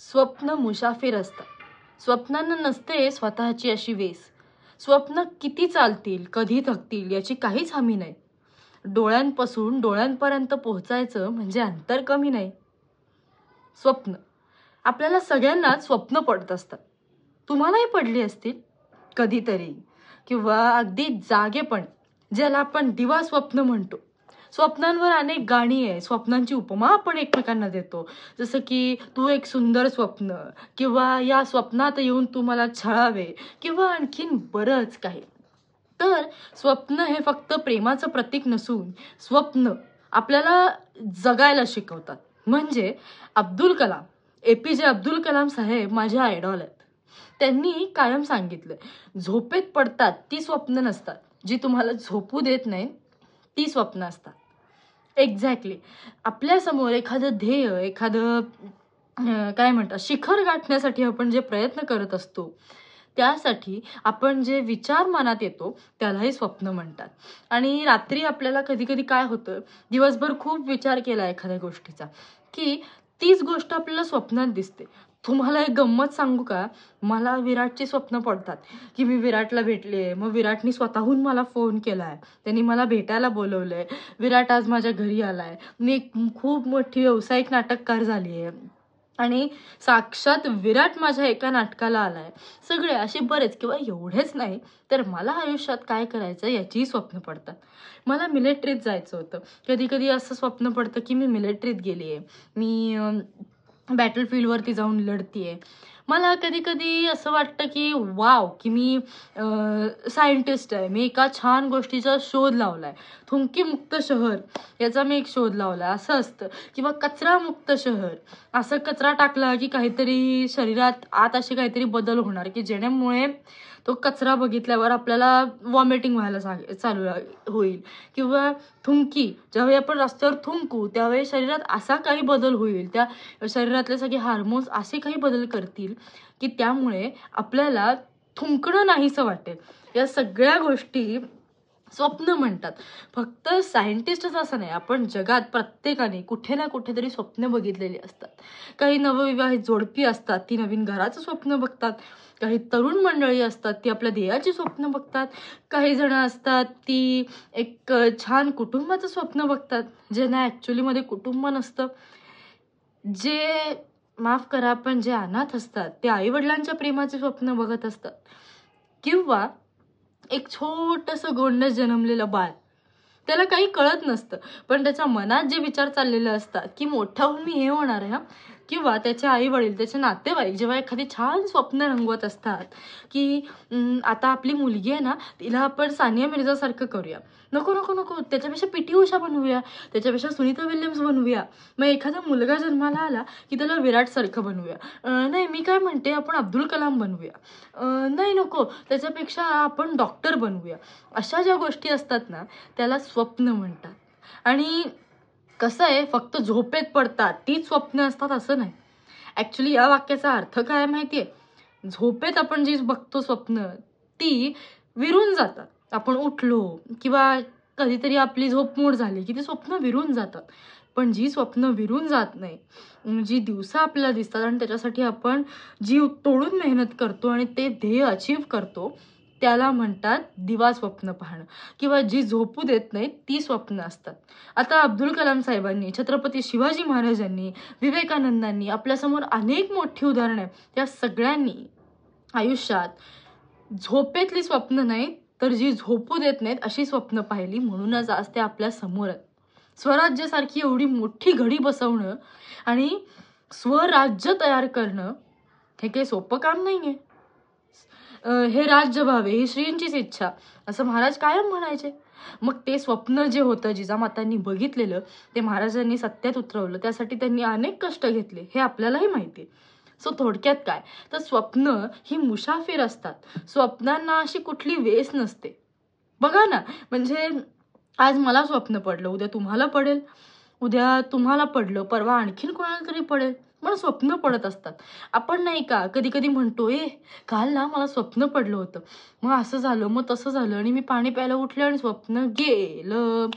स्वप्न मुसाफिर असतात. स्वप्नांना नसते स्वतःची अशी वेस. स्वप्न किती चालतील, कधी थकतील याची काहीच हमी नाही. डोळ्यांपासून डोळ्यांपर्यंत पोहोचायचं म्हणजे अंतर कमी नाही. स्वप्न आपल्याला सगळ्यांनाच स्वप्न पडत असतात. तुम्हालाही पडली असतील कधीतरी, किंवा अगदी जागेपण, ज्याला आपण दिवा स्वप्न म्हणतो. स्वप्नांवर अनेक गाणी आहे, स्वप्नांची उपमा आपण एकमेकांना देतो. जसं की तू एक सुंदर स्वप्न, किंवा या स्वप्नात येऊन तू मला छळावे, किंवा आणखीन बरंच काही. तर स्वप्न हे फक्त प्रेमाचं प्रतीक नसून स्वप्न आपल्याला जगायला शिकवतात. म्हणजे अब्दुल कलाम, APJ अब्दुल कलाम साहेब माझे आयडॉल आहेत. त्यांनी कायम सांगितलं, झोपेत पडतात ती स्वप्न नसतात, जी तुम्हाला झोपू देत नाही ती स्वप्न असतात. एक्झॅक्टली. आपल्यासमोर एखादं ध्येय, एखादं काय म्हणतात, शिखर गाठण्यासाठी आपण जे प्रयत्न करत असतो, त्यासाठी आपण जे विचार मनात येतो त्यालाही स्वप्न म्हणतात. आणि रात्री आपल्याला कधी कधी काय होतं, दिवसभर खूप विचार केला एखाद्या गोष्टीचा, की तीच गोष्ट आपल्याला स्वप्नात दिसते. तुम्हाला एक गंमत सांगू का? मला विराटची स्वप्न पडतात, की मी विराटला भेटले, मग विराटनी स्वतःहून मला फोन केलाय, त्यांनी मला भेटायला बोलवलंय, विराट आज माझ्या घरी आलाय, मी एक खूप मोठी व्यावसायिक नाटककार झाली आहे, आणि साक्षात विराट माझ्या एका नाटकाला आलाय. सगळे असे बरेच, किंवा एवढेच नाही तर मला आयुष्यात काय करायचं याचीही स्वप्न पडतात. मला मिलिटरीत जायचं होतं. कधी कधी असं स्वप्न पडतं की मी मिलिटरीत गेलीये, मी बॅटलफील्डवरती जाऊन लढतीये. मला कधी कधी असं वाटतं की वाव, की मी सायंटिस्ट आहे, मी एका छान गोष्टीचा शोध लावलाय, थुंकीमुक्त शहर याचा मी एक शोध लावलाय, असं असतं. किंवा कचरामुक्त शहर, असं कचरा टाकला की काहीतरी शरीरात आत असे काहीतरी बदल होणार, की जेण्यामुळे तो कचरा बघितल्यावर आपल्याला वॉमिटिंग व्हायला चालू होईल. किंवा थुंकी, ज्यावेळी आपण रस्त्यावर थुंकू त्यावेळी शरीरात असा काही बदल होईल, त्या शरीरातले सगळे हार्मोन्स असे काही बदल करतील की त्यामुळे आपल्याला थुंकणं नाहीसं वाटेल. या सगळ्या गोष्टी स्वप्न म्हणतात. फक्त सायंटिस्टच असं नाही, आपण जगात प्रत्येकाने कुठे ना कुठेतरी स्वप्न बघितलेली असतात. काही नवविवाहित जोडपी असतात, ती नवीन घराचं स्वप्न बघतात. काही तरुण मंडळी असतात, ती आपल्या ध्येयाची स्वप्न बघतात. काही जण असतात, ती एक छान कुटुंबाचं स्वप्न बघतात, ज्यांना ॲक्च्युलीमध्ये कुटुंब नसतं. जे, माफ करा, पण जे अनाथ असतात ते आईवडिलांच्या प्रेमाचे स्वप्न बघत असतात. किंवा एक छोटंसं गोंडस जन्मलेलं बाळ, त्याला काही कळत नसतं, पण त्याच्या मनात जे विचार चाललेले असतात की मोठा होऊन मी हे होणार आहे. किंवा त्याचे आई वडील, त्याचे नातेवाईक जेव्हा एखादी छान स्वप्न रंगवत असतात की आता आपली मुलगी आहे ना, तिला आपण सानिया मिर्झासारखं करूया, नको नको नको, त्याच्यापेक्षा PT उषा बनवूया, त्याच्यापेक्षा सुनीता विल्यम्स बनवूया. मग एखादा मुलगा जन्माला आला की त्याला विराटसारखं बनवूया. नाही, मी काय म्हणते, आपण अब्दुल कलाम बनवूया. नाही नको, त्याच्यापेक्षा आपण डॉक्टर बनवूया. अशा ज्या गोष्टी असतात ना, त्याला स्वप्न म्हणतात. आणि कसं आहे, फक्त झोपेत पडतात तीच स्वप्न असतात असं नाही. ॲक्च्युली या वाक्याचा अर्थ काय माहितीये? झोपेत आपण जी बघतो स्वप्न, ती विरून जातात. आपण उठलो किंवा कधीतरी आपली झोप मोड झाली की ती स्वप्न विरून जातात. पण जी स्वप्न विरून जात नाही, जी दिवसा आपल्याला दिसतात आणि त्याच्यासाठी आपण जीव तोडून मेहनत करतो आणि ते ध्येय अचीव करतो, त्याला म्हणतात दिवा स्वप्न पाहणं. किंवा जी झोपू देत नाही ती स्वप्न असतात. आता अब्दुल कलाम साहेबांनी, छत्रपती शिवाजी महाराजांनी, विवेकानंदांनी, आपल्यासमोर अनेक मोठी उदाहरणं आहेत. त्या सगळ्यांनी आयुष्यात झोपेतली स्वप्न नाही तर जी झोपू देत नाहीत अशी स्वप्न पाहिली, म्हणूनच आज ते आपल्या समोर आहेत. स्वराज्यासारखी एवढी मोठी घडी बसवणं आणि स्वराज्य तयार करणं हे काही सोपं काम नाहीये. हे राज्य व्हावे ही श्रींचीच इच्छा, असं महाराज कायम म्हणायचे. मग ते स्वप्न जे होतं जिजामातांनी बघितलेलं, ते महाराजांनी सत्यात उतरवलं. त्यासाठी त्यांनी अनेक कष्ट घेतले, हे आपल्यालाही माहिती आहे. सो थोडक्यात काय, तर स्वप्न ही मुसाफिर असतात. स्वप्नांना अशी कुठली वेस नसते. बघा ना, म्हणजे आज मला स्वप्न पडलं, उद्या तुम्हाला पडेल, उद्या तुम्हाला पडलं, परवा आणखीन कोणाला तरी पडेल. मला स्वप्न पडत असतात. आपण नाही का कधी कधी म्हणतो, काल ना मला स्वप्न पडलं होतं, मग असं झालं, मग तसं झालं, आणि मी पाणी प्यायला उठले आणि स्वप्न गेलं.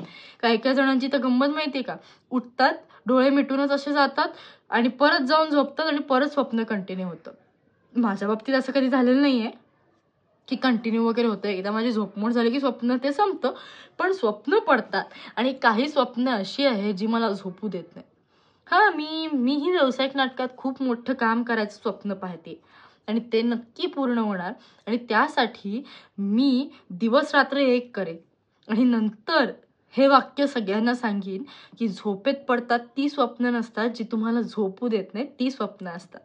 काही काही जणांची तर गंमत माहितीये का, उठतात, डोळे मिटूनच असे जातात, आणि परत जाऊन झोपतात आणि परत स्वप्न कंटिन्यू होतं. माझ्या बाबतीत असं कधी झालेलं नाही आहे की कंटिन्यू वगैरे होतं. एकदा माझी झोपमोड झाली की स्वप्न ते संपतं. पण स्वप्न पडतात आणि काही स्वप्न अशी आहे जी मला झोपू देत नाही. हां, मीही व्यावसायिक नाटकात खूप मोठं काम करायचं स्वप्न पाहते आणि ते नक्की पूर्ण होणार आणि त्यासाठी मी दिवस-रात्र एक करेन आणि नंतर हे वाक्य सगळ्यांना सांगीन, की झोपेत पडतात ती स्वप्न नसतात, जी तुम्हाला झोपू देत नाहीत, ती स्वप्न असतात.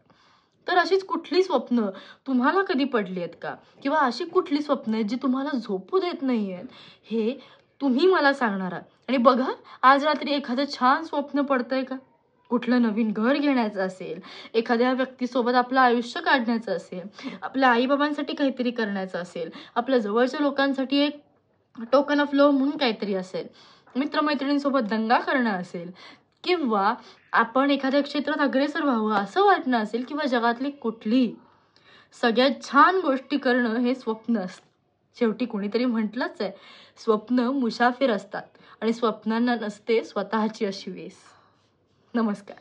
तर अशीच कुठली स्वप्न तुम्हाला कधी पडली आहेत का? किंवा अशी कुठली स्वप्न आहेत, जी तुम्हाला झोपू देत नाहीयेत, हे तुम्ही मला सांगणार आहात. आणि बघा, आज रात्री एखादं छान स्वप्न पडतंय का? कुठलं नवीन घर घेण्याचं असेल, एखाद्या व्यक्तीसोबत आपलं आयुष्य काढण्याचं असेल, आपल्या आई-बाबांसाठी काहीतरी करायचं असेल, आपल्या जवळच्या लोकांसाठी एक टोकन ऑफ लव्ह म्हणून काहीतरी असेल, मित्र-मैत्रिणींसोबत दंगा करणं असेल किंवा आपण एखाद्या क्षेत्रात अग्रेसर व्हावं असं वाटणं असेल किंवा जगातली कुठलीही सगळ्यात छान गोष्टी करणं हे स्वप्न असतं. शेवटी कोणीतरी म्हटलंच आहे, स्वप्न मुसाफिर असतात आणि स्वप्नांना नसते स्वतःची अशी वेस. नमस्कार.